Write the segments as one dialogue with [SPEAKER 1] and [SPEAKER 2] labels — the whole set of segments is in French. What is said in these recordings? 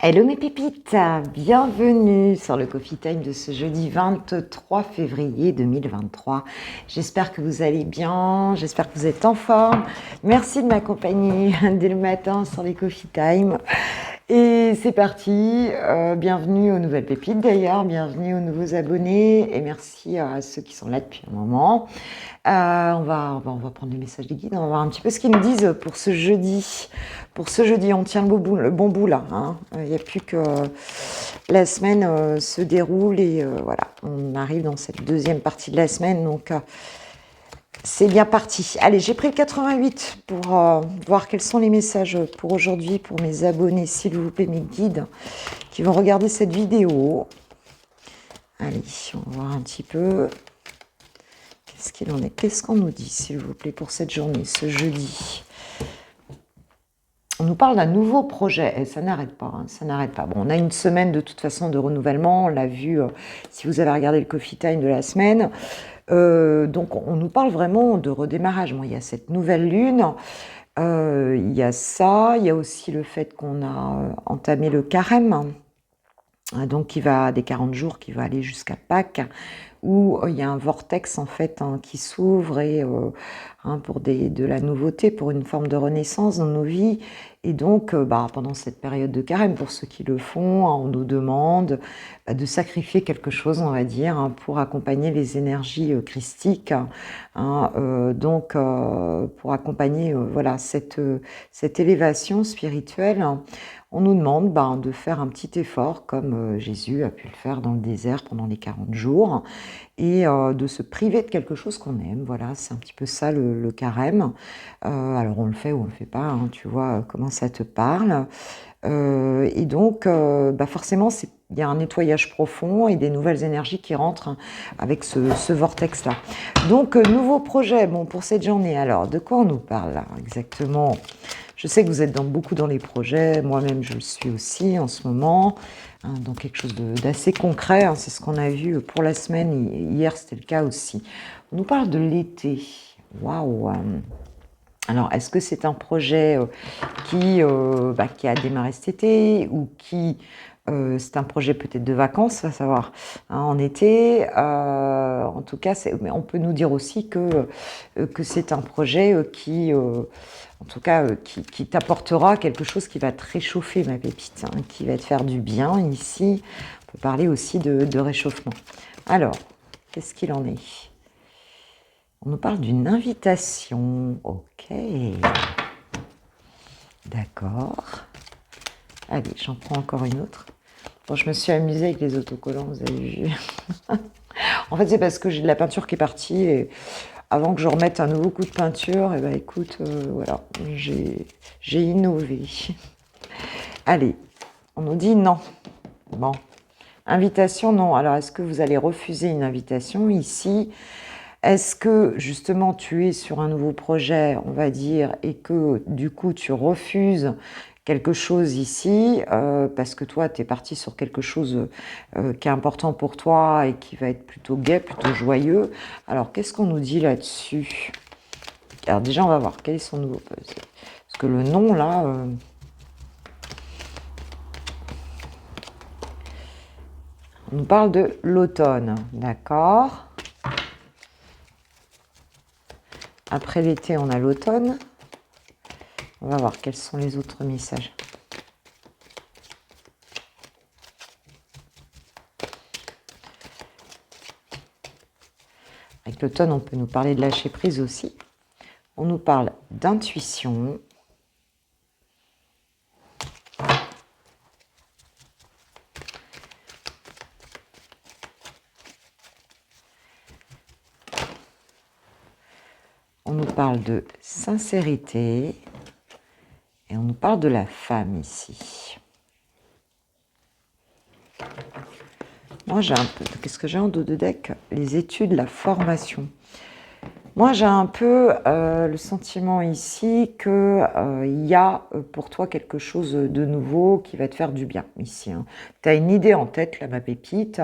[SPEAKER 1] Hello mes pépites, bienvenue sur le Coffee Time de ce jeudi 23 février 2023. J'espère que vous allez bien, j'espère que vous êtes en forme. Merci de m'accompagner dès le matin sur les Coffee Time. Et c'est parti, bienvenue aux nouvelles pépites d'ailleurs, bienvenue aux nouveaux abonnés et merci à ceux qui sont là depuis un moment. On va prendre les messages des guides, on va voir un petit peu ce qu'ils nous disent pour ce jeudi. Pour ce jeudi, on tient le bon bout là. Il n'y a plus que la semaine se déroule et voilà, on arrive dans cette deuxième partie de la semaine. Donc, c'est bien parti. Allez, j'ai pris le 88 pour voir quels sont les messages pour aujourd'hui, pour mes abonnés, s'il vous plaît, mes guides qui vont regarder cette vidéo. Allez, on va voir un petit peu. Qu'est-ce qu'il en est? Qu'est-ce qu'on nous dit, s'il vous plaît, pour cette journée, ce jeudi? On nous parle d'un nouveau projet, et ça n'arrête pas, ça n'arrête pas. Bon, on a une semaine de toute façon de renouvellement, on l'a vu si vous avez regardé le Coffee Time de la semaine. Donc on nous parle vraiment de redémarrage. Bon, il y a cette nouvelle lune, il y a ça, il y a aussi le fait qu'on a entamé le carême, donc qui va des 40 jours, qui va aller jusqu'à Pâques, où il y a un vortex en fait qui s'ouvre et pour de la nouveauté, pour une forme de renaissance dans nos vies. Et donc pendant cette période de carême, pour ceux qui le font, on nous demande de sacrifier quelque chose, on va dire, pour accompagner les énergies christiques, donc pour accompagner voilà, cette élévation spirituelle. On nous demande de faire un petit effort comme Jésus a pu le faire dans le désert pendant les 40 jours et de se priver de quelque chose qu'on aime. Voilà, c'est un petit peu ça le carême. Alors on le fait ou on le fait pas, tu vois comment ça te parle. Et donc forcément il y a un nettoyage profond et des nouvelles énergies qui rentrent avec ce vortex-là. Donc nouveau projet pour cette journée. Alors de quoi on nous parle là exactement? Je sais que vous êtes beaucoup dans les projets, moi-même je le suis aussi en ce moment, donc quelque chose d'assez concret, c'est ce qu'on a vu pour la semaine, hier c'était le cas aussi. On nous parle de l'été, waouh. Alors est-ce que c'est un projet qui a démarré cet été ou qui... c'est un projet peut-être de vacances, à savoir en été. En tout cas, mais on peut nous dire aussi que c'est un projet qui... en tout cas, qui t'apportera quelque chose qui va te réchauffer, ma pépite, qui va te faire du bien ici. On peut parler aussi de réchauffement. Alors, qu'est-ce qu'il en est? On nous parle d'une invitation. Ok. D'accord. Allez, j'en prends encore une autre. Bon, je me suis amusée avec les autocollants, vous avez vu. En fait, c'est parce que j'ai de la peinture qui est partie et... Avant que je remette un nouveau coup de peinture, et écoute, voilà, j'ai innové. Allez, on nous dit non. Bon, invitation, non. Alors, est-ce que vous allez refuser une invitation ici? Est-ce que, justement, tu es sur un nouveau projet, on va dire, et que, du coup, tu refuses quelque chose ici, parce que toi, tu es parti sur quelque chose qui est important pour toi et qui va être plutôt gai, plutôt joyeux. Alors, qu'est-ce qu'on nous dit là-dessus? Alors déjà, on va voir quel est son nouveau... Parce que le nom, là... on nous parle de l'automne, d'accord? Après l'été, on a l'automne. On va voir quels sont les autres messages. Avec l'automne, on peut nous parler de lâcher prise aussi. On nous parle d'intuition. On nous parle de sincérité. Et on nous parle de la femme ici. Moi, j'ai un peu... Qu'est-ce que j'ai en dos de deck? Les études, la formation. Moi, j'ai un peu le sentiment ici qu'il y a pour toi quelque chose de nouveau qui va te faire du bien ici. Tu as une idée en tête, là, ma pépite,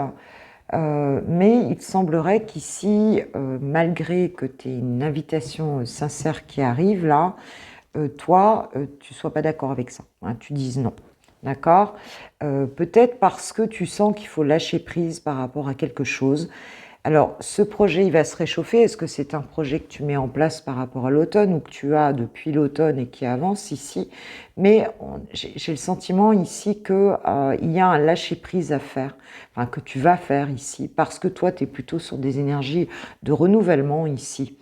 [SPEAKER 1] mais il semblerait qu'ici, malgré que tu aies une invitation sincère qui arrive là, toi, tu ne sois pas d'accord avec ça. Tu dises non. d'accord? Peut-être parce que tu sens qu'il faut lâcher prise par rapport à quelque chose. Alors, ce projet, il va se réchauffer. Est-ce que c'est un projet que tu mets en place par rapport à l'automne ou que tu as depuis l'automne et qui avance ici? Mais j'ai le sentiment ici que il y a un lâcher-prise à faire, enfin, que tu vas faire ici, parce que toi, tu es plutôt sur des énergies de renouvellement ici,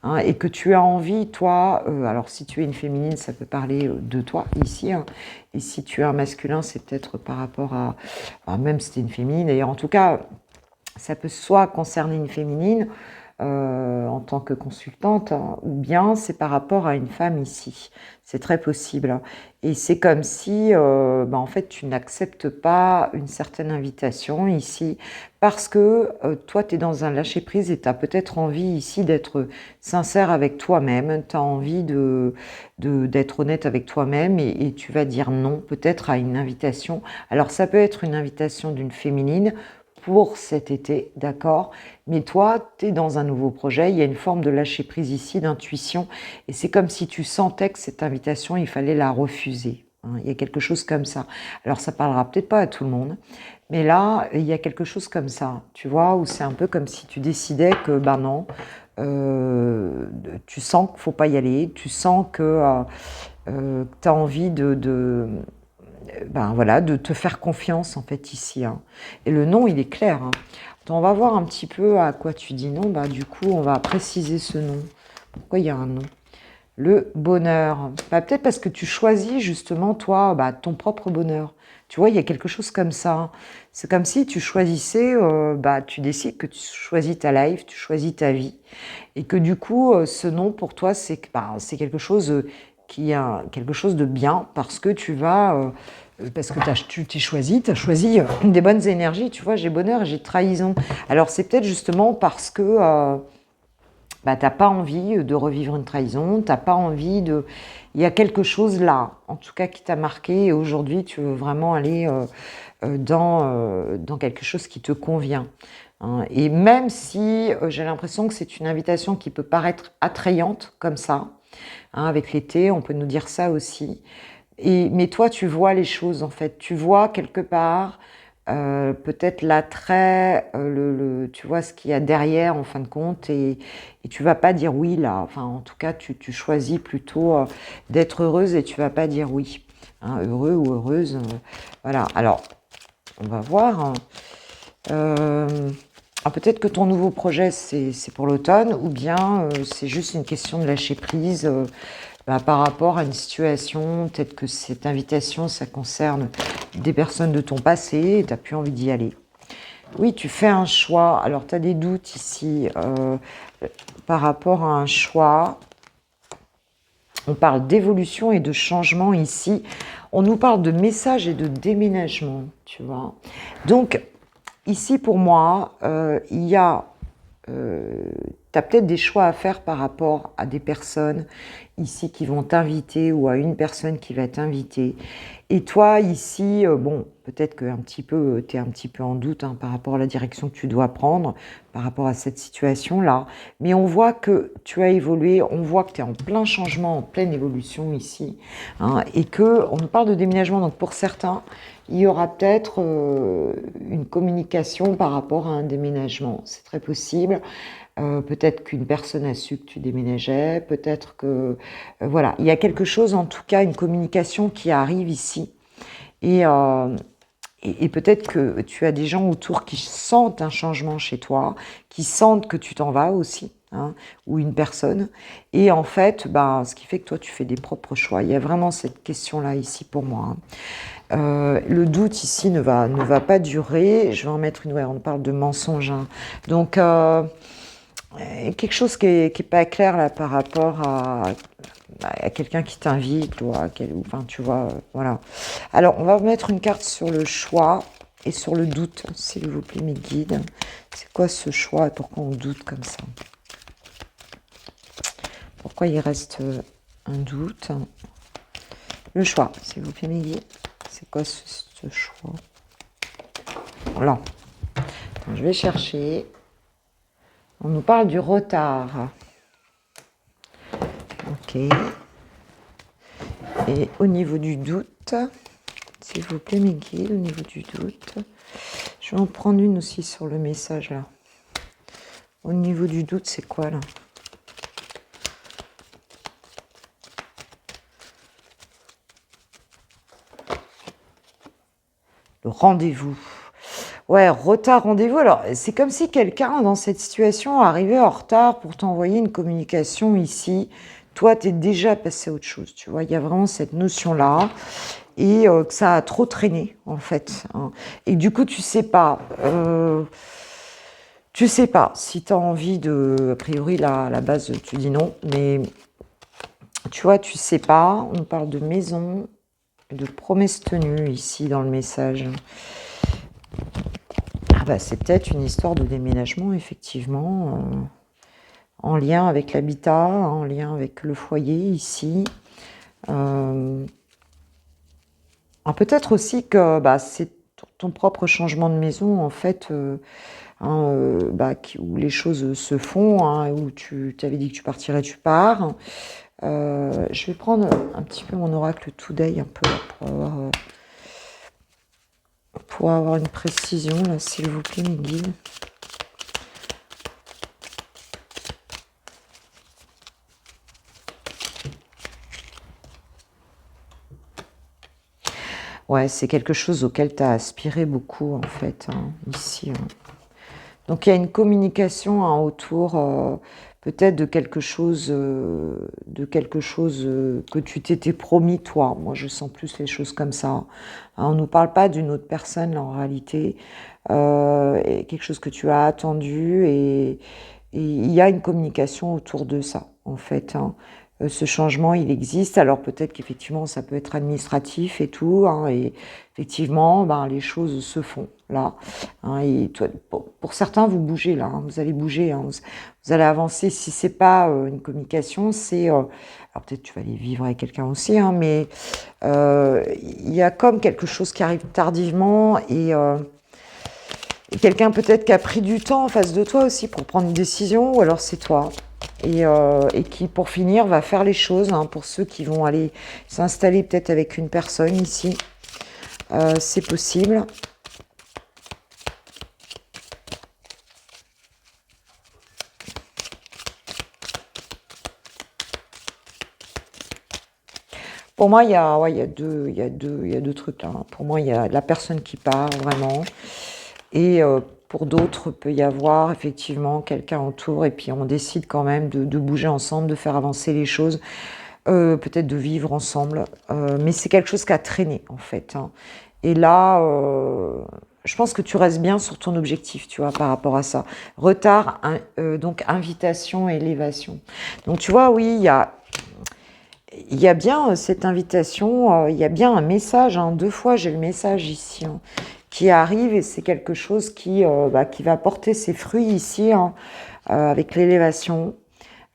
[SPEAKER 1] hein, et que tu as envie, toi, alors si tu es une féminine, ça peut parler de toi ici, hein, et si tu es un masculin, c'est peut-être par rapport même si tu es une féminine, d'ailleurs, en tout cas, ça peut soit concerner une féminine en tant que consultante, hein, ou bien c'est par rapport à une femme ici. C'est très possible, hein. Et c'est comme si, en fait, tu n'acceptes pas une certaine invitation ici, parce que toi, tu es dans un lâcher-prise et tu as peut-être envie ici d'être sincère avec toi-même, tu as envie d'être honnête avec toi-même et tu vas dire non peut-être à une invitation. Alors ça peut être une invitation d'une féminine, pour cet été, d'accord? Mais toi, tu es dans un nouveau projet, il y a une forme de lâcher-prise ici, d'intuition, et c'est comme si tu sentais que cette invitation, il fallait la refuser, hein. Il y a quelque chose comme ça. Alors ça parlera peut-être pas à tout le monde, mais là, il y a quelque chose comme ça, tu vois, où c'est un peu comme si tu décidais que, ben non, tu sens qu'il ne faut pas y aller, tu sens que tu as envie ben voilà, de te faire confiance en fait ici, hein. Et le nom, il est clair, hein. Donc, on va voir un petit peu à quoi tu dis non. Bah, du coup, on va préciser ce nom. Pourquoi il y a un nom? Le bonheur. Bah, peut-être parce que tu choisis justement, toi, bah, ton propre bonheur. Tu vois, il y a quelque chose comme ça, hein. C'est comme si tu choisissais, bah, tu décides que tu choisis ta life, tu choisis ta vie. Et que du coup, ce nom pour toi, c'est quelque chose qui a quelque chose de bien parce que tu vas, parce que tu t'es choisi, tu as choisi des bonnes énergies. Tu vois, j'ai bonheur et j'ai trahison. Alors c'est peut-être justement parce que bah, tu n'as pas envie de revivre une trahison, tu n'as pas envie de... Il y a quelque chose là, en tout cas, qui t'a marqué et aujourd'hui, tu veux vraiment aller dans quelque chose qui te convient, hein. Et même si j'ai l'impression que c'est une invitation qui peut paraître attrayante comme ça, hein, avec l'été, on peut nous dire ça aussi. Mais toi, tu vois les choses en fait. Tu vois quelque part peut-être l'attrait, tu vois ce qu'il y a derrière en fin de compte, et tu vas pas dire oui là. Enfin, en tout cas, tu choisis plutôt d'être heureuse et tu vas pas dire oui, hein, heureux ou heureuse. Voilà. Alors, on va voir, hein. Peut-être que ton nouveau projet, c'est pour l'automne, ou bien c'est juste une question de lâcher prise par rapport à une situation. Peut-être que cette invitation, ça concerne des personnes de ton passé et tu n'as plus envie d'y aller. Oui, tu fais un choix. Alors, tu as des doutes ici par rapport à un choix. On parle d'évolution et de changement ici. On nous parle de messages et de déménagement, tu vois. Donc, ici, pour moi, il y a... tu as peut-être des choix à faire par rapport à des personnes ici qui vont t'inviter ou à une personne qui va t'inviter. Et toi, ici, bon, peut-être que tu es un petit peu en doute, hein, par rapport à la direction que tu dois prendre, par rapport à cette situation-là. Mais on voit que tu as évolué, on voit que tu es en plein changement, en pleine évolution ici, hein, et qu'on nous parle de déménagement. Donc pour certains, il y aura peut-être une communication par rapport à un déménagement. C'est très possible. Peut-être qu'une personne a su que tu déménageais, peut-être que... voilà, il y a quelque chose, en tout cas, une communication qui arrive ici. Et peut-être que tu as des gens autour qui sentent un changement chez toi, qui sentent que tu t'en vas aussi, hein, ou une personne. Et en fait, ce qui fait que toi, tu fais des propres choix. Il y a vraiment cette question-là ici pour moi, hein. Le doute ici ne va pas durer. Je vais en mettre une... Ouais, on parle de mensonge, hein. Donc... quelque chose qui est pas clair là par rapport à quelqu'un qui t'invite ou enfin tu vois, voilà. Alors on va mettre une carte sur le choix et sur le doute, s'il vous plaît mes guides. C'est quoi ce choix et pourquoi on doute comme ça? Pourquoi il reste un doute? Le choix, s'il vous plaît mes guides. C'est quoi ce choix? Là. Je vais chercher. On nous parle du retard. Ok. Et au niveau du doute, s'il vous plaît, mes guides, au niveau du doute. Je vais en prendre une aussi sur le message, là. Au niveau du doute, c'est quoi, là? Le rendez-vous. Ouais, retard, rendez-vous. Alors, c'est comme si quelqu'un, dans cette situation, arrivait en retard pour t'envoyer une communication ici. Toi, tu es déjà passé à autre chose, tu vois. Il y a vraiment cette notion-là. Et que ça a trop traîné, en fait. Hein. Et du coup, tu sais pas si tu as envie de... A priori, là, à la base, tu dis non. Mais, tu vois, tu sais pas. On parle de maison, de promesse tenue, ici, dans le message. Ah bah, c'est peut-être une histoire de déménagement, effectivement, en lien avec l'habitat, en lien avec le foyer, ici. Peut-être aussi que bah, c'est ton propre changement de maison, en fait, où les choses se font, hein, où tu t'avais dit que tu partirais, tu pars. Je vais prendre un petit peu mon oracle Today, un peu, pour avoir une précision, là, s'il vous plaît, mes guides. Ouais, c'est quelque chose auquel tu as aspiré beaucoup, en fait, hein, ici. Hein. Donc, il y a une communication hein, autour peut-être de quelque chose, que tu t'étais promis, toi. Moi, je sens plus les choses comme ça. Hein, on ne nous parle pas d'une autre personne, là, en réalité. Et quelque chose que tu as attendu et il y a une communication autour de ça, en fait. Hein. Ce changement, il existe. Alors peut-être qu'effectivement, ça peut être administratif et tout. Hein, et effectivement, les choses se font là. Hein, et toi, pour certains, vous bougez là. Hein, vous allez bouger. Hein, vous allez avancer. Si c'est pas une communication, c'est... alors peut-être tu vas aller vivre avec quelqu'un aussi. Hein, mais il y a comme quelque chose qui arrive tardivement et quelqu'un peut-être qui a pris du temps en face de toi aussi pour prendre une décision, ou alors c'est toi. Et qui, pour finir, va faire les choses, hein, pour ceux qui vont aller s'installer peut-être avec une personne ici. C'est possible. Pour moi, il y a deux trucs là. Pour moi, il y a la personne qui part, vraiment. Et pour d'autres, peut y avoir effectivement quelqu'un autour et puis on décide quand même de bouger ensemble, de faire avancer les choses, peut-être de vivre ensemble. Mais c'est quelque chose qui a traîné en fait. Hein. Et là, je pense que tu restes bien sur ton objectif, tu vois, par rapport à ça. Retard, donc invitation, élévation. Donc tu vois, oui, il y a bien cette invitation, il y a bien un message. Hein. 2 fois, j'ai le message ici. Hein. Qui arrive et c'est quelque chose qui va porter ses fruits ici hein, avec l'élévation.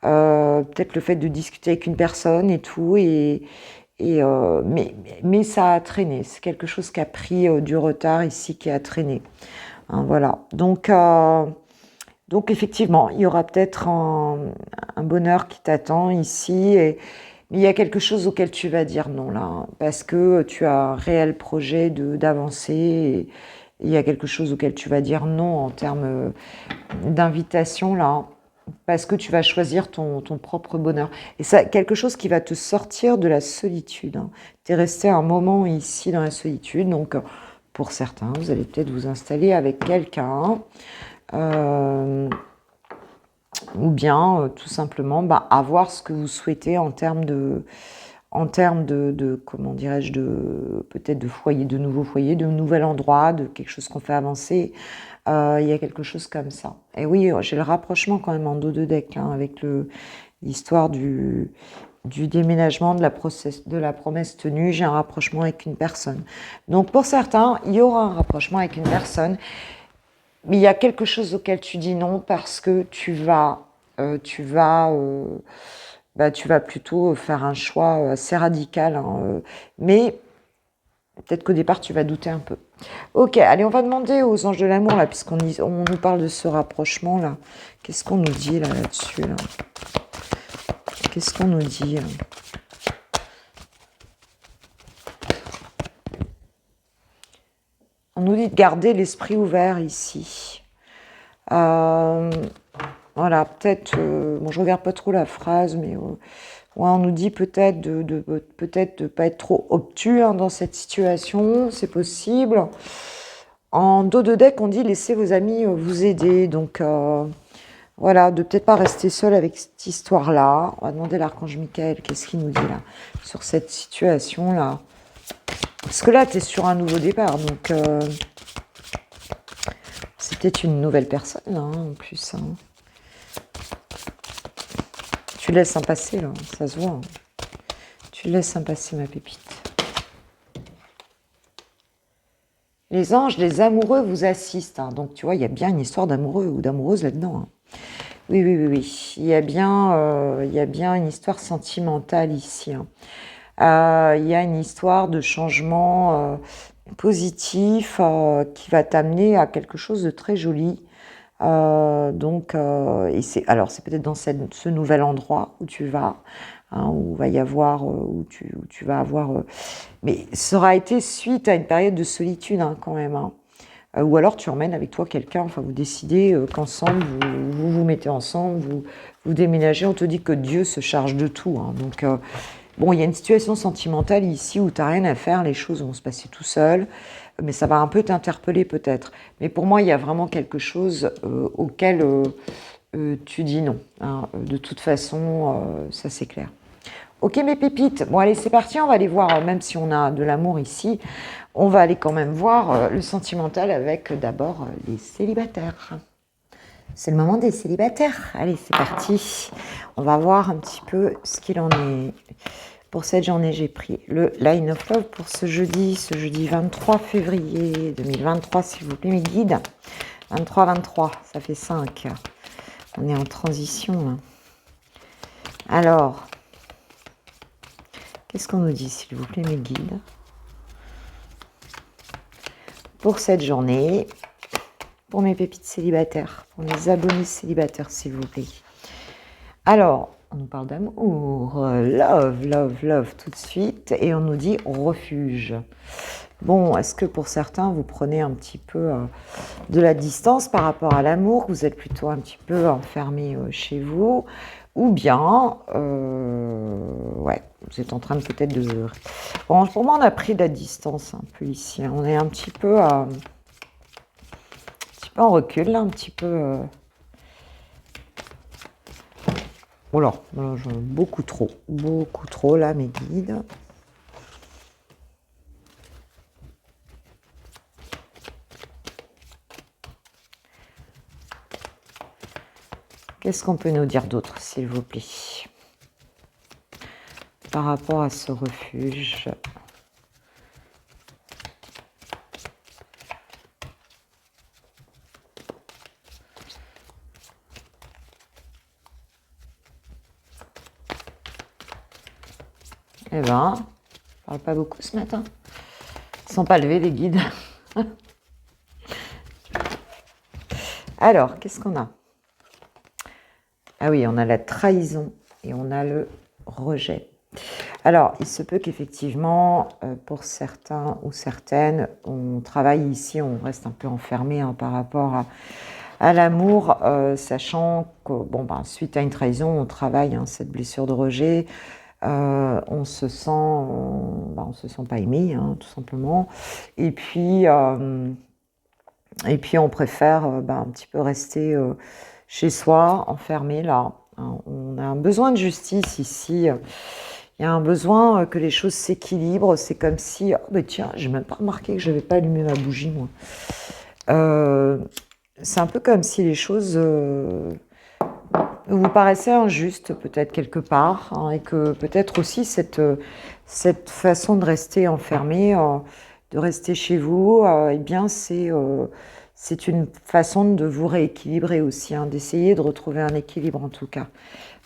[SPEAKER 1] Peut-être le fait de discuter avec une personne et tout, mais ça a traîné. C'est quelque chose qui a pris du retard ici, qui a traîné. Hein, voilà. Donc effectivement, il y aura peut-être un bonheur qui t'attend ici. Mais il y a quelque chose auquel tu vas dire non là, hein, parce que tu as un réel projet d'avancer. Et il y a quelque chose auquel tu vas dire non en termes d'invitation là, hein, parce que tu vas choisir ton propre bonheur. Et ça, quelque chose qui va te sortir de la solitude. Hein. Tu es resté un moment ici dans la solitude, donc pour certains, vous allez peut-être vous installer avec quelqu'un. Ou bien tout simplement avoir ce que vous souhaitez en termes de comment dirais-je, peut-être de foyer, de nouveaux foyers, de nouvel endroit, de quelque chose qu'on fait avancer. Il y a quelque chose comme ça. Et oui, j'ai le rapprochement quand même en dos de deck hein, avec l'histoire du déménagement, de la promesse tenue. J'ai un rapprochement avec une personne. Donc pour certains, il y aura un rapprochement avec une personne. Mais il y a quelque chose auquel tu dis non parce que tu vas plutôt faire un choix assez radical. Hein, mais peut-être qu'au départ, tu vas douter un peu. Ok, allez, on va demander aux anges de l'amour, là, puisqu'on nous parle de ce rapprochement, là. Qu'est-ce qu'on nous dit, là-dessus, là, Qu'est-ce qu'on nous dit dit garder l'esprit ouvert ici. Voilà, peut-être, bon, je regarde pas trop la phrase, mais ouais, on nous dit peut-être peut-être de pas être trop obtus hein, dans cette situation, c'est possible. En dos de deck, on dit laissez vos amis vous aider, donc voilà, de peut-être pas rester seul avec cette histoire-là. On va demander à l'archange Michael, qu'est-ce qu'il nous dit là, sur cette situation-là. Parce que là, tu es sur un nouveau départ, donc c'est peut-être une nouvelle personne, là, hein, en plus. Hein. Tu laisses un passer, là, ça se voit. Hein. Tu laisses un passer, ma pépite. Les anges, les amoureux vous assistent. Hein. Donc, tu vois, il y a bien une histoire d'amoureux ou d'amoureuse là-dedans. Hein. Oui, oui, oui, oui. Il y a bien une histoire sentimentale ici. Hein. Il y a une histoire de changement positif qui va t'amener à quelque chose de très joli. Alors c'est peut-être dans ce nouvel endroit où tu vas, hein, où va y avoir, où tu vas avoir, mais ça aura été suite à une période de solitude hein, quand même. Hein. Ou alors tu emmènes avec toi quelqu'un, enfin vous décidez qu'ensemble vous mettez ensemble, vous déménagez, on te dit que Dieu se charge de tout. Hein. Donc bon, il y a une situation sentimentale ici où tu n'as rien à faire, les choses vont se passer tout seul, mais ça va un peu t'interpeller peut-être. Mais pour moi, il y a vraiment quelque chose auquel tu dis non. Hein. De toute façon, ça c'est clair. Ok mes pépites, bon allez c'est parti, on va aller voir, même si on a de l'amour ici, on va aller quand même voir le sentimental avec d'abord les célibataires. C'est le moment des célibataires. Allez, c'est parti. On va voir un petit peu ce qu'il en est. Pour cette journée, j'ai pris le Line of Love pour ce jeudi 23 février 2023, s'il vous plaît, mes guides. 23, ça fait 5. On est en transition. Là. Alors, qu'est-ce qu'on nous dit, s'il vous plaît, mes guides? Pour cette journée, pour mes pépites célibataires, pour mes abonnés célibataires, s'il vous plaît. Alors, on nous parle d'amour, love, tout de suite, et on nous dit refuge. Bon, est-ce que pour certains, vous prenez un petit peu de la distance par rapport à l'amour, vous êtes plutôt un petit peu enfermé chez vous, ou bien, ouais, vous êtes en train de peut-être de... Bon, pour moi, on a pris de la distance un peu ici, hein. On est un petit peu en recul, là, un petit peu... Oh là, beaucoup trop là, mes guides. Qu'est-ce qu'on peut nous dire d'autre, s'il vous plaît, par rapport à ce refuge? Eh ben, on parle pas beaucoup ce matin. Ils ne sont pas levés, les guides. Alors, qu'est-ce qu'on a? Ah oui, on a la trahison et on a le rejet. Alors, il se peut qu'effectivement, pour certains ou certaines, on travaille ici, on reste un peu enfermé hein, par rapport à l'amour, sachant que, bon, ben, suite à une trahison, on travaille hein, cette blessure de rejet. On se sent pas aimé, hein, tout simplement. Et puis on préfère un petit peu rester chez soi, enfermé là. Hein. On a un besoin de justice ici. Il y a un besoin que les choses s'équilibrent. C'est comme si, oh ben tiens, j'ai même pas remarqué que je n'avais pas allumé ma bougie, moi. C'est un peu comme si les choses vous paraissait injuste peut-être quelque part hein, et que peut-être aussi cette façon de rester enfermé, de rester chez vous, eh bien c'est une façon de vous rééquilibrer aussi, hein, d'essayer de retrouver un équilibre en tout cas.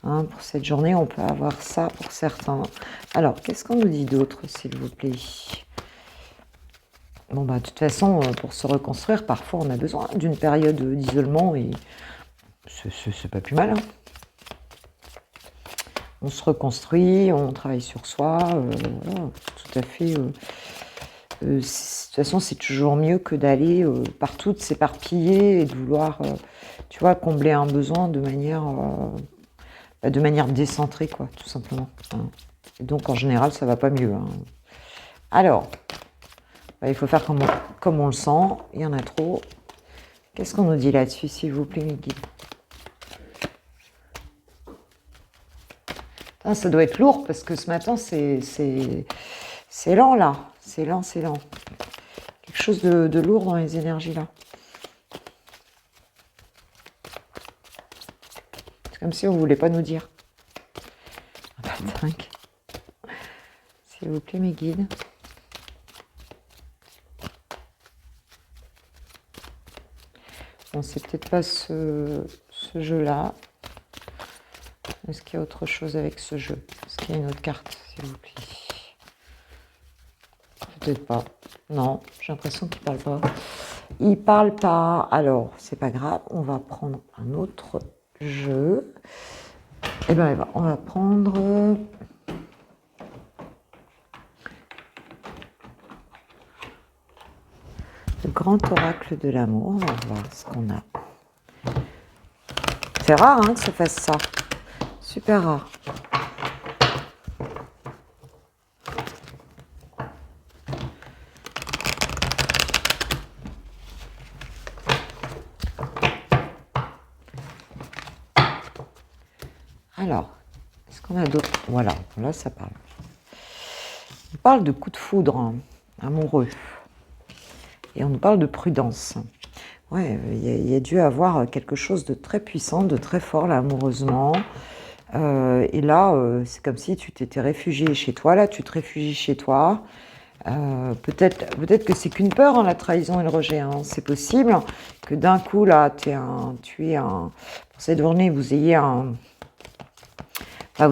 [SPEAKER 1] Hein, pour cette journée, on peut avoir ça pour certains. Alors, qu'est-ce qu'on nous dit d'autre, s'il vous plaît? Bon, bah, de toute façon, pour se reconstruire, parfois on a besoin d'une période d'isolement et c'est pas plus mal. Hein. On se reconstruit, on travaille sur soi, voilà, tout à fait De toute façon, c'est toujours mieux que d'aller partout, de s'éparpiller et de vouloir, tu vois, combler un besoin de manière décentrée, quoi, tout simplement. Hein. Et donc, en général, ça va pas mieux. Hein. Alors, il faut faire comme on le sent. Il y en a trop. Qu'est-ce qu'on nous dit là-dessus, s'il vous plaît, mes guides? Ah, ça doit être lourd, parce que ce matin, c'est lent, là. C'est lent, c'est lent. Quelque chose de lourd dans les énergies, là. C'est comme si on ne voulait pas nous dire. Ah bah, dingue. S'il vous plaît, mes guides. Bon, c'est peut-être pas ce jeu-là. Est-ce qu'il y a autre chose avec ce jeu? Est-ce qu'il y a une autre carte, s'il vous plaît? Peut-être pas. Non, j'ai l'impression qu'il parle pas. Il parle pas. Alors, c'est pas grave. On va prendre un autre jeu. Eh bien, on va prendre... le grand oracle de l'amour. On va voir ce qu'on a. C'est rare hein, que ça fasse ça. Super rare. Alors, est-ce qu'on a d'autres? Voilà, là ça parle. On parle de coup de foudre hein, amoureux. Et on nous parle de prudence. Ouais, il y a dû avoir quelque chose de très puissant, de très fort là, amoureusement. Et là, c'est comme si tu t'étais réfugié chez toi. Là, tu te réfugies chez toi. Peut-être que c'est qu'une peur, hein, la trahison et le rejet. Hein. C'est possible que d'un coup, là, pour cette journée, vous ayez un... Enfin,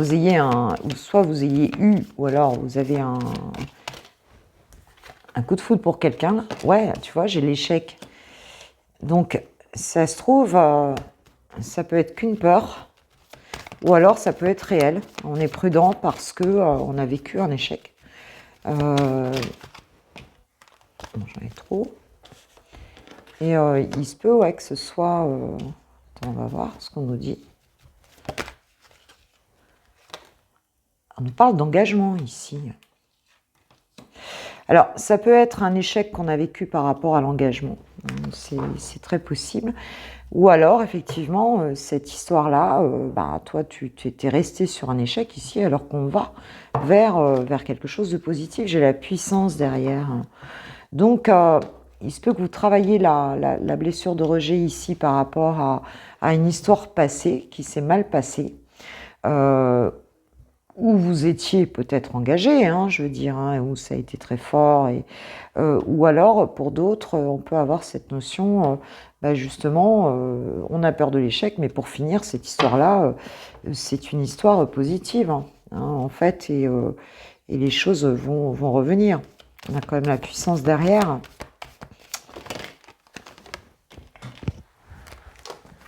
[SPEAKER 1] ou soit vous ayez eu, ou alors vous avez un coup de foudre pour quelqu'un. Ouais, tu vois, j'ai l'échec. Donc, ça se trouve, ça peut être qu'une peur, ou alors ça peut être réel. On est prudent parce que on a vécu un échec. J'en ai trop. Et il se peut ouais, que ce soit... Attends, on va voir ce qu'on nous dit. On nous parle d'engagement ici. Alors, ça peut être un échec qu'on a vécu par rapport à l'engagement. C'est très possible. Ou alors, effectivement, cette histoire-là, toi, tu étais resté sur un échec ici, alors qu'on va vers quelque chose de positif. J'ai la puissance derrière. Donc, il se peut que vous travailliez la blessure de rejet ici par rapport à une histoire passée qui s'est mal passée. Où vous étiez peut-être engagé, hein, je veux dire, hein, où ça a été très fort, ou alors pour d'autres, on peut avoir cette notion, justement, on a peur de l'échec, mais pour finir, cette histoire-là, c'est une histoire positive, hein, en fait, et les choses vont revenir. On a quand même la puissance derrière.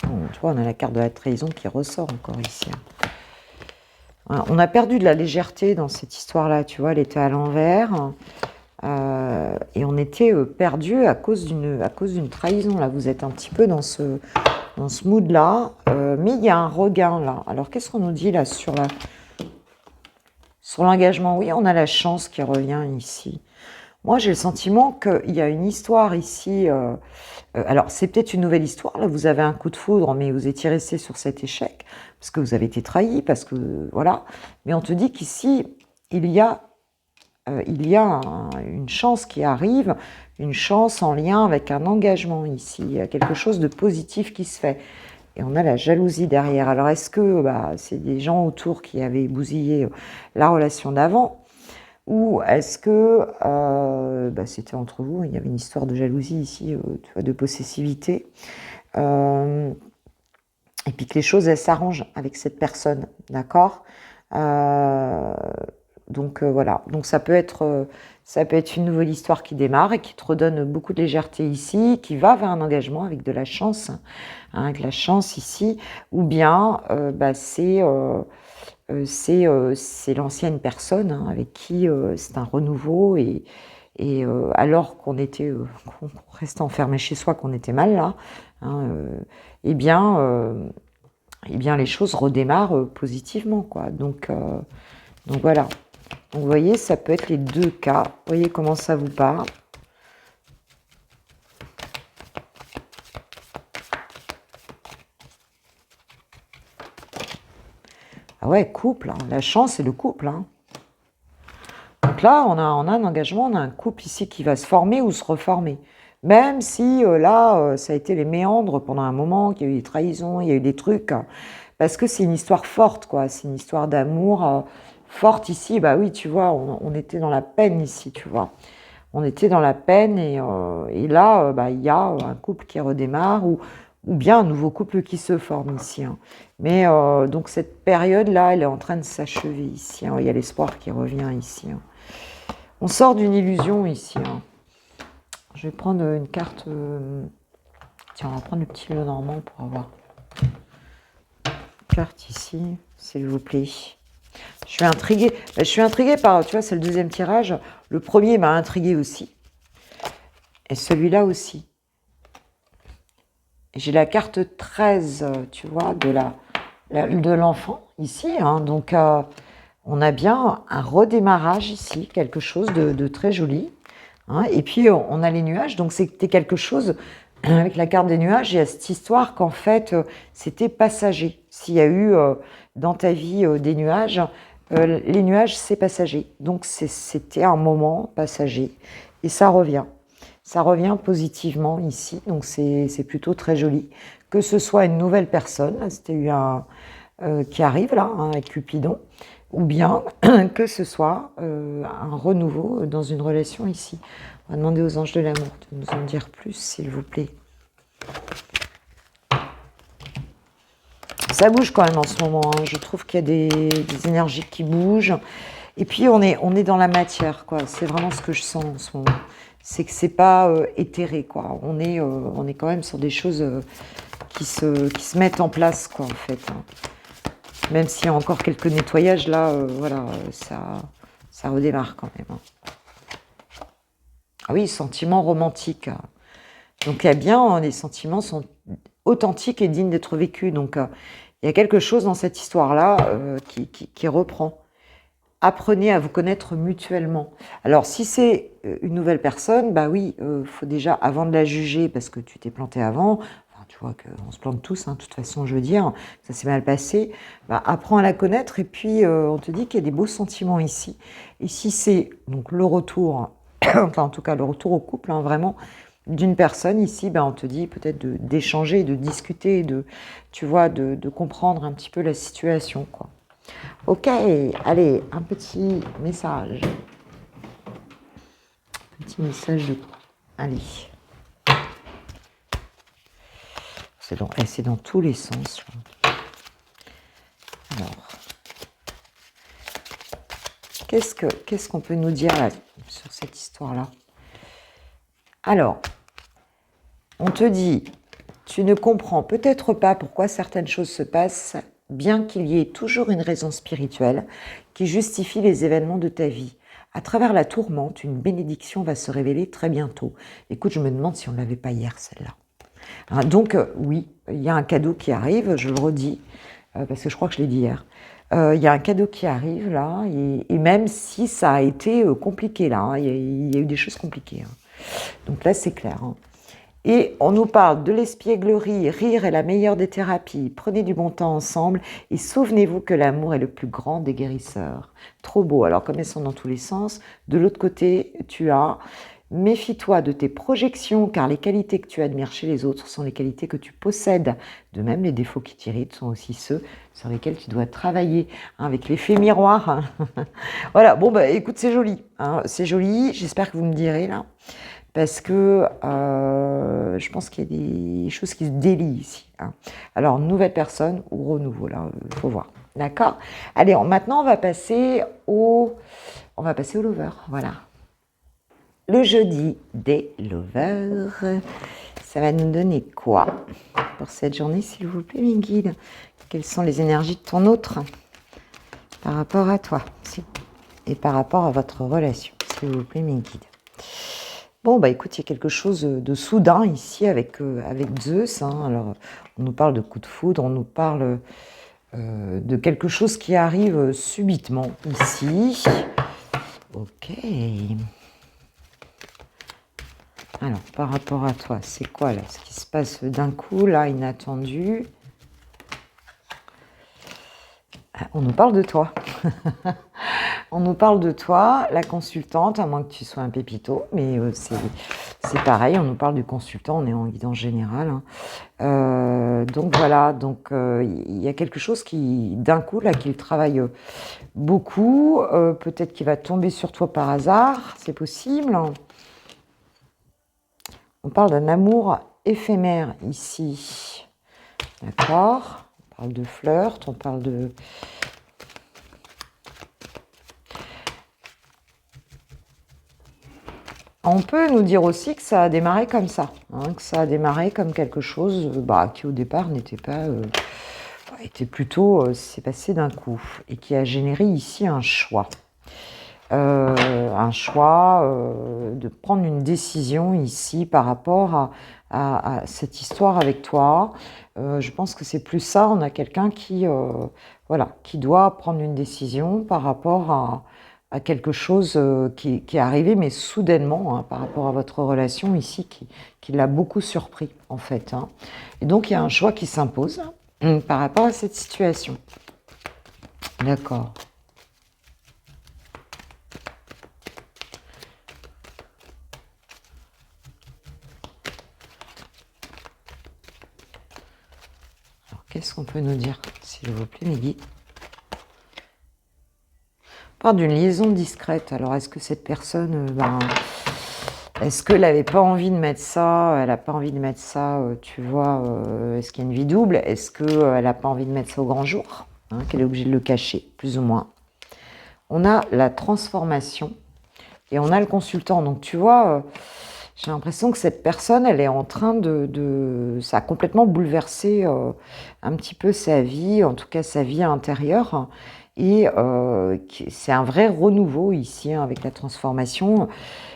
[SPEAKER 1] Bon, tu vois, on a la carte de la trahison qui ressort encore ici. Hein. On a perdu de la légèreté dans cette histoire-là, tu vois, elle était à l'envers. Et on était perdu à cause d'une trahison. Là, vous êtes un petit peu dans ce mood-là. Mais il y a un regain, là. Alors, qu'est-ce qu'on nous dit, là, sur l'engagement? Oui, on a la chance qui revient ici. Moi, j'ai le sentiment qu'il y a une histoire ici... alors, c'est peut-être une nouvelle histoire. Là, vous avez un coup de foudre, mais vous étiez resté sur cet échec parce que vous avez été trahi, parce que... Voilà. Mais on te dit qu'ici, il y a une chance qui arrive, une chance en lien avec un engagement ici. Il y a quelque chose de positif qui se fait. Et on a la jalousie derrière. Alors, est-ce que c'est des gens autour qui avaient bousillé la relation d'avant ? Ou est-ce que c'était entre vous, il y avait une histoire de jalousie ici, tu vois, de possessivité, et puis que les choses, elles s'arrangent avec cette personne, d'accord donc voilà, donc ça peut être une nouvelle histoire qui démarre et qui te redonne beaucoup de légèreté ici, qui va vers un engagement avec de la chance, hein, avec la chance ici, ou bien c'est l'ancienne personne hein, avec qui c'est un renouveau et Et alors qu'on était, qu'on restait enfermé chez soi, qu'on était mal là, hein, eh bien, les choses redémarrent positivement, quoi. Donc voilà. Donc, vous voyez, ça peut être les deux cas. Vous voyez comment ça vous parle. Ah ouais, couple, hein. La chance, c'est le couple, hein. Donc là, on a un engagement, on a un couple ici qui va se former ou se reformer. Même si là, ça a été les méandres pendant un moment, qu'il y a eu des trahisons, il y a eu des trucs. Parce que c'est une histoire forte, quoi. C'est une histoire d'amour forte ici. Bah oui, tu vois, on était dans la peine ici, tu vois. On était dans la peine et là, bah, il y a un couple qui redémarre ou bien un nouveau couple qui se forme ici, hein. Mais donc cette période-là, elle est en train de s'achever ici, hein. Il y a l'espoir qui revient ici, hein. On sort d'une illusion ici, hein. Je vais prendre une carte. Tiens, on va prendre le petit Lenormand pour avoir une carte ici, s'il vous plaît. Je suis intriguée. Je suis intriguée par, tu vois, c'est le deuxième tirage. Le premier m'a intriguée aussi. Et celui-là aussi. J'ai la carte 13, tu vois, de l'enfant ici, hein. Donc, on a bien un redémarrage ici, quelque chose de très joli, hein. Et puis, on a les nuages. Donc, c'était quelque chose, avec la carte des nuages, il y a cette histoire qu'en fait, c'était passager. S'il y a eu dans ta vie des nuages, les nuages, c'est passager. Donc, c'était un moment passager. Et ça revient. Ça revient positivement ici, donc c'est plutôt très joli. Que ce soit une nouvelle personne, c'était eu un qui arrive là, hein, avec Cupidon, ou bien que ce soit un renouveau dans une relation ici. On va demander aux anges de l'amour de nous en dire plus, s'il vous plaît. Ça bouge quand même en ce moment, hein. Je trouve qu'il y a des énergies qui bougent. Et puis on est dans la matière, quoi. C'est vraiment ce que je sens en ce moment. C'est que c'est pas éthéré, quoi. On est quand même sur des choses qui se mettent en place, quoi, en fait, hein. Même s'il y a encore quelques nettoyages, là, voilà, ça redémarre quand même, hein. Ah oui, sentiments romantiques. Donc il y a bien, les sentiments sont authentiques et dignes d'être vécus. Donc il y a quelque chose dans cette histoire-là qui reprend. Apprenez à vous connaître mutuellement. Alors, si c'est une nouvelle personne, bah oui, faut déjà, avant de la juger, parce que tu t'es planté avant, enfin, tu vois qu'on se plante tous, hein, de toute façon, je veux dire, ça s'est mal passé, bah, apprends à la connaître, et puis on te dit qu'il y a des beaux sentiments ici. Et si c'est donc le retour, enfin en tout cas le retour au couple, hein, vraiment, d'une personne ici, bah, on te dit peut-être d'échanger, de discuter, tu vois, de comprendre un petit peu la situation, quoi. Ok, allez, un petit message. Petit message de... Allez. C'est dans tous les sens. Alors, qu'est-ce qu'on peut nous dire là, sur cette histoire-là? Alors, on te dit, tu ne comprends peut-être pas pourquoi certaines choses se passent, bien qu'il y ait toujours une raison spirituelle qui justifie les événements de ta vie. À travers la tourmente, une bénédiction va se révéler très bientôt. Écoute, je me demande si on ne l'avait pas hier, celle-là. Hein, donc, oui, il y a un cadeau qui arrive, je le redis, parce que je crois que je l'ai dit hier. Il y a un cadeau qui arrive, là, et même si ça a été compliqué, là, hein, il y a eu des choses compliquées, hein. Donc là, c'est clair, hein. Et on nous parle de l'espièglerie, rire est la meilleure des thérapies, prenez du bon temps ensemble et souvenez-vous que l'amour est le plus grand des guérisseurs. Trop beau, alors comme elles sont dans tous les sens, de l'autre côté, tu as méfie-toi de tes projections car les qualités que tu admires chez les autres sont les qualités que tu possèdes. De même, les défauts qui t'irritent sont aussi ceux sur lesquels tu dois travailler, hein, avec l'effet miroir, hein. Voilà, bon bah écoute, c'est joli, hein, c'est joli, j'espère que vous me direz là. Parce que je pense qu'il y a des choses qui se délient ici, hein. Alors, nouvelle personne ou renouveau, là, il faut voir. D'accord? Allez, maintenant, on va passer au lover, voilà. Le jeudi des lovers, ça va nous donner quoi pour cette journée, s'il vous plaît, mes guides? Quelles sont les énergies de ton autre par rapport à toi et par rapport à votre relation, s'il vous plaît, mes guides? Bon, bah écoute, il y a quelque chose de soudain ici avec Zeus, hein. Alors, on nous parle de coup de foudre, on nous parle de quelque chose qui arrive subitement ici. Ok. Alors, par rapport à toi, c'est quoi là, ce qui se passe d'un coup, là, inattendu? Ah, on nous parle de toi. On nous parle de toi, la consultante, à moins que tu sois un pépito, mais c'est pareil, on nous parle du consultant, on est en guidance générale, hein. Donc voilà, donc il y a quelque chose qui, d'un coup, là, qu'il travaille beaucoup, peut-être qu'il va tomber sur toi par hasard, c'est possible. On parle d'un amour éphémère ici, d'accord? On parle de flirt, on parle de... On peut nous dire aussi que ça a démarré comme ça, hein, que ça a démarré comme quelque chose qui au départ n'était pas, était plutôt, s'est passé d'un coup, et qui a généré ici un choix. Un choix de prendre une décision ici par rapport à cette histoire avec toi. Je pense que c'est plus ça, on a quelqu'un qui, voilà, qui doit prendre une décision par rapport à quelque chose qui est arrivé, mais soudainement, hein, par rapport à votre relation ici, qui l'a beaucoup surpris, en fait, hein. Et donc, il y a un choix qui s'impose par rapport à cette situation. D'accord. Alors, qu'est-ce qu'on peut nous dire, s'il vous plaît, mes guides? On parle d'une liaison discrète. Alors, est-ce que cette personne, est-ce qu'elle n'avait pas envie de mettre ça? Elle n'a pas envie de mettre ça, tu vois, est-ce qu'il y a une vie double? Est-ce qu'elle n'a pas envie de mettre ça au grand jour, hein, qu'elle est obligée de le cacher, plus ou moins? On a la transformation et on a le consultant. Donc, tu vois, j'ai l'impression que cette personne, elle est en train ça a complètement bouleversé un petit peu sa vie, en tout cas sa vie intérieure. Et c'est un vrai renouveau ici, hein, avec la transformation.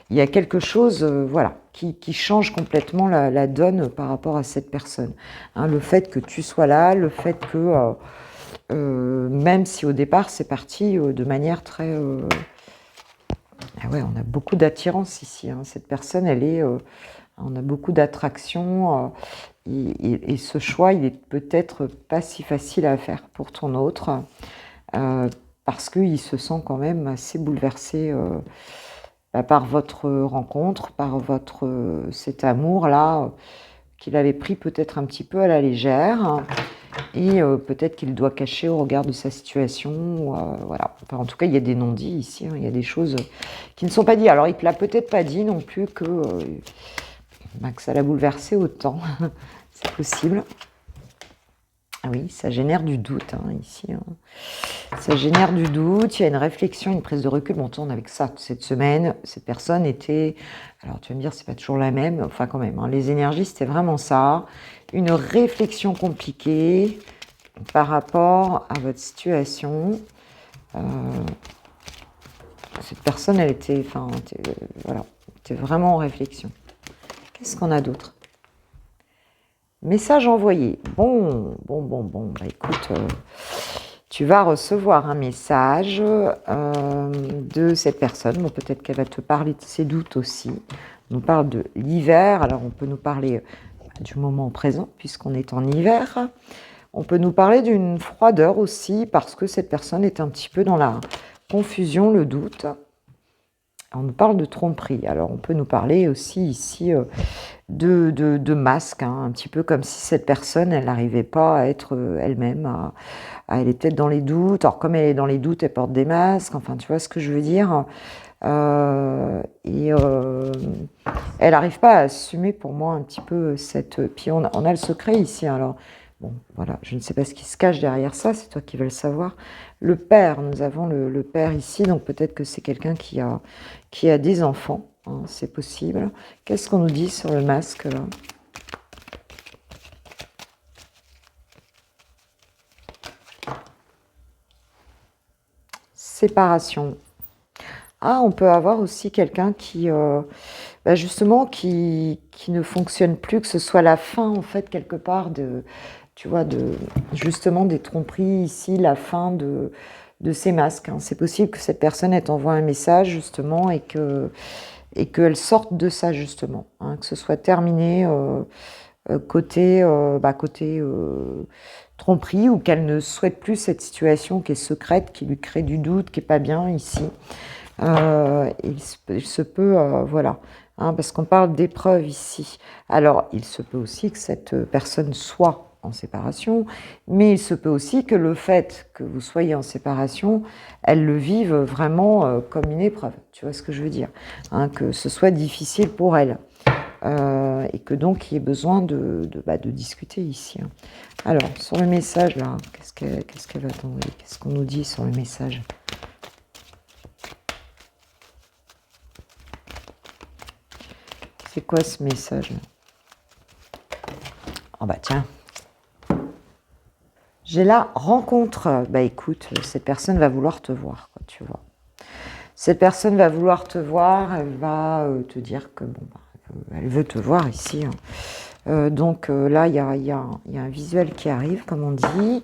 [SPEAKER 1] Il y a quelque chose, voilà, qui change complètement la donne par rapport à cette personne, hein. Le fait que tu sois là, le fait que, même si au départ c'est parti de manière très... Ah ouais, on a beaucoup d'attirance ici, hein. Cette personne, on a beaucoup d'attraction, et ce choix, il est peut-être pas si facile à faire pour ton autre, parce qu'il se sent quand même assez bouleversé par votre rencontre, par cet amour-là, qu'il avait pris peut-être un petit peu à la légère, et peut-être qu'il doit cacher au regard de sa situation, voilà. Enfin, en tout cas, il y a des non-dits ici, hein, il y a des choses qui ne sont pas dites. Alors, il ne te l'a peut-être pas dit non plus que ça l'a bouleversé autant, c'est possible. Ah oui, ça génère du doute, hein, ici, hein. Ça génère du doute, il y a une réflexion, une prise de recul. Bon, on tourne avec ça cette semaine. Cette personne était... Alors, tu vas me dire, c'est pas toujours la même. Enfin, quand même, hein, les énergies, c'était vraiment ça. Une réflexion compliquée par rapport à votre situation. Cette personne, elle était... Enfin, voilà, était vraiment en réflexion. Qu'est-ce qu'on a d'autre? Message envoyé. Bon. Bah, écoute... tu vas recevoir un message de cette personne. Bon, peut-être qu'elle va te parler de ses doutes aussi. On nous parle de l'hiver. Alors, on peut nous parler du moment présent, puisqu'on est en hiver. On peut nous parler d'une froideur aussi, parce que cette personne est un petit peu dans la confusion, le doute. On nous parle de tromperie. Alors, on peut nous parler aussi ici de masque, hein, un petit peu comme si cette personne, elle n'arrivait pas à être elle-même, elle est peut-être dans les doutes. Alors, comme elle est dans les doutes, elle porte des masques. Enfin, tu vois ce que je veux dire. Elle n'arrive pas à assumer pour moi un petit peu cette... Puis on a le secret ici, alors... Bon, voilà, je ne sais pas ce qui se cache derrière ça, c'est toi qui vas le savoir. Le père, nous avons le père ici, donc peut-être que c'est quelqu'un qui a des enfants, hein, c'est possible. Qu'est-ce qu'on nous dit sur le masque, là ? Séparation. Ah, on peut avoir aussi quelqu'un qui... bah, justement, qui ne fonctionne plus, que ce soit la fin, en fait, quelque part, tu vois, justement, des tromperies ici, la fin de ces masques. Hein. C'est possible que cette personne, elle t'envoie un message, justement, et qu'elle sorte de ça, justement. Hein, que ce soit terminé côté tromperie, ou qu'elle ne souhaite plus cette situation qui est secrète, qui lui crée du doute, qui n'est pas bien ici. Il se peut, voilà, hein, parce qu'on parle d'épreuve ici. Alors, il se peut aussi que cette personne soit en séparation, mais il se peut aussi que le fait que vous soyez en séparation, elle le vive vraiment comme une épreuve. Tu vois ce que je veux dire, hein, que ce soit difficile pour elle. Et que donc il y ait besoin de discuter ici. Hein. Alors, sur le message, là, qu'est-ce qu'elle va t'envoyer? Qu'est-ce qu'on nous dit sur le message? C'est quoi ce message? Oh bah tiens. J'ai la rencontre. Bah écoute, cette personne va vouloir te voir, quoi, tu vois. Cette personne va vouloir te voir, elle va te dire que bon, elle veut te voir ici. Hein. Donc là, il y a un visuel qui arrive, comme on dit.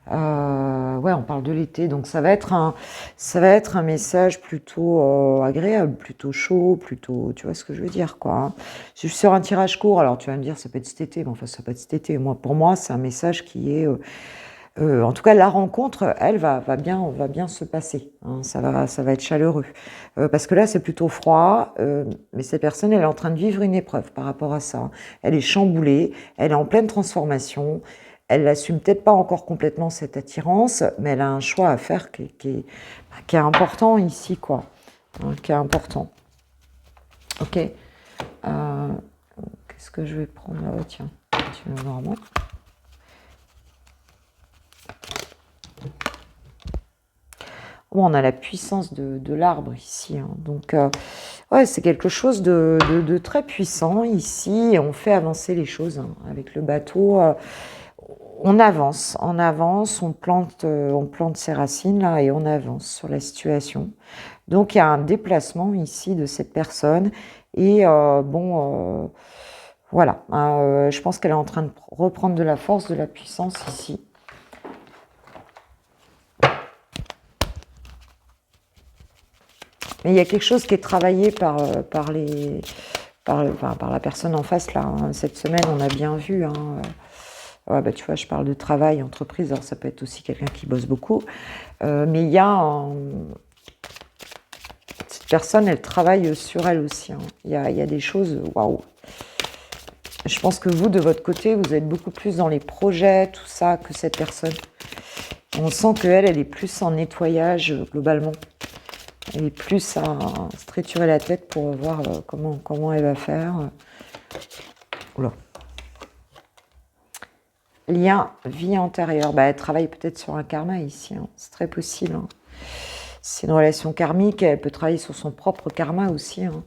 [SPEAKER 1] Ouais, on parle de l'été, donc ça va être un message plutôt agréable, plutôt chaud, plutôt, tu vois ce que je veux dire, quoi. Hein. Je suis sur un tirage court, alors tu vas me dire, ça peut être cet été, mais enfin, ça peut être cet été. Pour moi, c'est un message qui est, en tout cas, la rencontre, elle va bien se passer. Hein, ça va être chaleureux, parce que là, c'est plutôt froid, mais cette personne, elle est en train de vivre une épreuve par rapport à ça. Elle est chamboulée, elle est en pleine transformation. Elle n'assume peut-être pas encore complètement cette attirance, mais elle a un choix à faire qui est important ici, quoi. Hein, qui est important. Ok. Qu'est-ce que je vais prendre là? Tiens, normalement. Bon, on a la puissance de l'arbre ici. Hein. Donc, ouais, c'est quelque chose de très puissant ici. Et on fait avancer les choses hein, avec le bateau. On avance, on plante ses racines là et on avance sur la situation. Donc il y a un déplacement ici de cette personne et voilà, hein, je pense qu'elle est en train de reprendre de la force, de la puissance ici. Mais il y a quelque chose qui est travaillé par la personne en face là. Hein. Cette semaine, on a bien vu. Hein, ouais, bah, tu vois, je parle de travail, entreprise, alors ça peut être aussi quelqu'un qui bosse beaucoup. Mais il y a cette personne, elle travaille sur elle aussi. Hein. Il y a des choses, waouh. Je pense que vous, de votre côté, vous êtes beaucoup plus dans les projets, tout ça, que cette personne. On sent qu'elle, elle est plus en nettoyage globalement. Elle est plus à se triturer la tête pour voir comment elle va faire. Oula. Lien, vie antérieure. Bah, elle travaille peut-être sur un karma ici. Hein. C'est très possible. Hein. C'est une relation karmique. Elle peut travailler sur son propre karma aussi. Hein.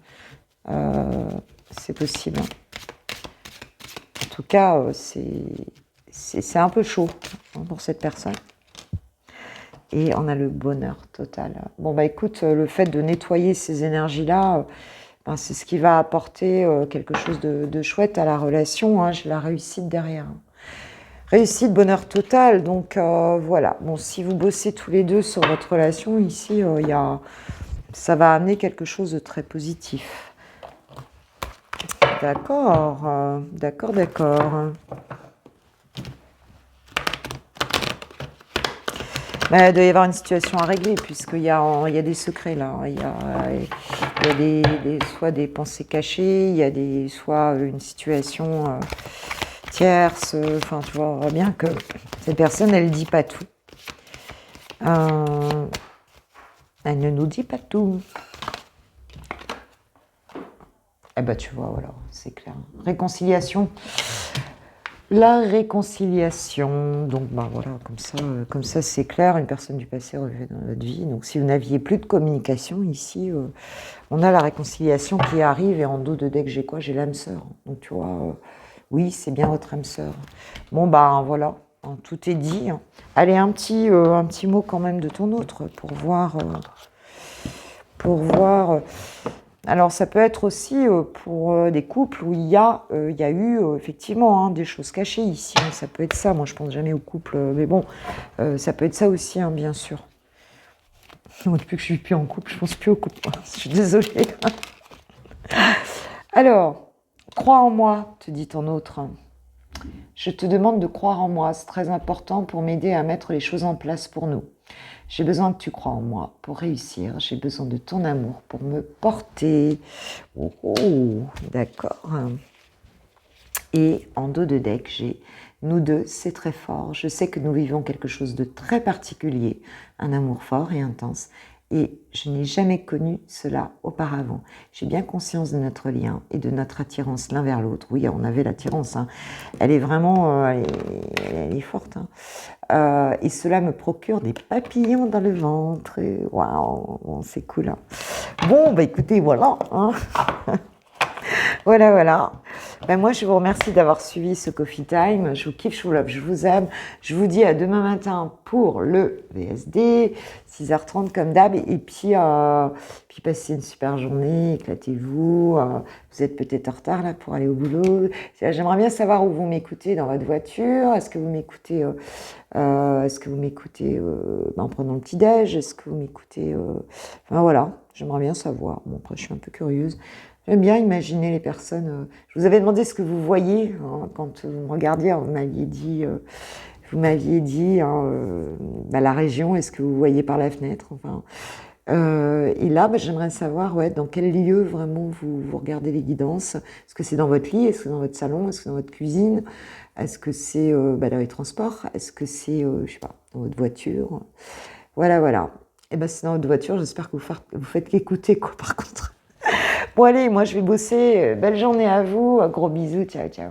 [SPEAKER 1] C'est possible. Hein. En tout cas, c'est un peu chaud hein, pour cette personne. Et on a le bonheur total. Bon, bah écoute, le fait de nettoyer ces énergies-là, ben, c'est ce qui va apporter quelque chose de chouette à la relation. Hein. J'ai la réussite derrière. Réussite, bonheur total. Donc voilà. Bon, si vous bossez tous les deux sur votre relation, ici, ça va amener quelque chose de très positif. D'accord, d'accord. Il doit y avoir une situation à régler, puisqu'il y a des secrets là. Il y a soit des pensées cachées, il y a soit une situation tierce. Enfin, tu vois, on voit bien que cette personne, elle ne dit pas tout. Elle ne nous dit pas tout. Eh ben, tu vois, voilà, c'est clair. Réconciliation. La réconciliation, donc ben voilà, comme ça c'est clair, une personne du passé revient dans votre vie. Donc si vous n'aviez plus de communication ici, on a la réconciliation qui arrive et en dos de deck j'ai quoi? J'ai l'âme sœur. Donc tu vois, oui c'est bien votre âme sœur. Bon ben voilà, hein, tout est dit. Hein. Allez un petit mot quand même de ton autre pour voir Alors, ça peut être aussi pour des couples où il y a eu effectivement hein, des choses cachées ici. Hein. Ça peut être ça. Moi, je pense jamais aux couples, mais bon, ça peut être ça aussi, hein, bien sûr. Depuis que je suis plus en couple, je pense plus au couple. Je suis désolée. Alors, crois en moi, te dit ton autre. Je te demande de croire en moi. C'est très important pour m'aider à mettre les choses en place pour nous. J'ai besoin que tu crois en moi pour réussir. J'ai besoin de ton amour pour me porter. Oh, oh, d'accord. Et en dos de deck, j'ai nous deux, c'est très fort. Je sais que nous vivons quelque chose de très particulier, un amour fort et intense. Et je n'ai jamais connu cela auparavant. J'ai bien conscience de notre lien et de notre attirance l'un vers l'autre. Oui, on avait l'attirance. Hein. Elle est vraiment, elle est forte. Hein. Et cela me procure des papillons dans le ventre. Waouh, c'est cool. Hein. Bon, bah écoutez, voilà. Hein. Voilà, voilà. Ben moi, je vous remercie d'avoir suivi ce Coffee Time. Je vous kiffe, je vous love, je vous aime. Je vous dis à demain matin pour le VSD, 6h30 comme d'hab. Et puis passez une super journée, éclatez-vous. Vous êtes peut-être en retard là pour aller au boulot. J'aimerais bien savoir où vous m'écoutez dans votre voiture. Est-ce que vous m'écoutez en prenant le petit-déj? Est-ce que vous m'écoutez Enfin voilà, j'aimerais bien savoir. Bon, après, je suis un peu curieuse. J'aime bien imaginer les personnes. Je vous avais demandé ce que vous voyez hein, quand vous me regardiez. Vous m'aviez dit hein, la région. Est-ce que vous voyez par la fenêtre enfin, et là, j'aimerais savoir ouais, dans quel lieu vraiment vous regardez les guidances. Est-ce que c'est dans votre lit? Est-ce que c'est dans votre salon? Est-ce que c'est dans votre cuisine? Est-ce que c'est dans les transports? Est-ce que c'est, je sais pas, dans votre voiture? Voilà, voilà. Et ben, c'est dans votre voiture. J'espère que vous faites qu'écouter, quoi, par contre. Bon, allez, moi, je vais bosser. Belle journée à vous. Gros bisous. Ciao, ciao.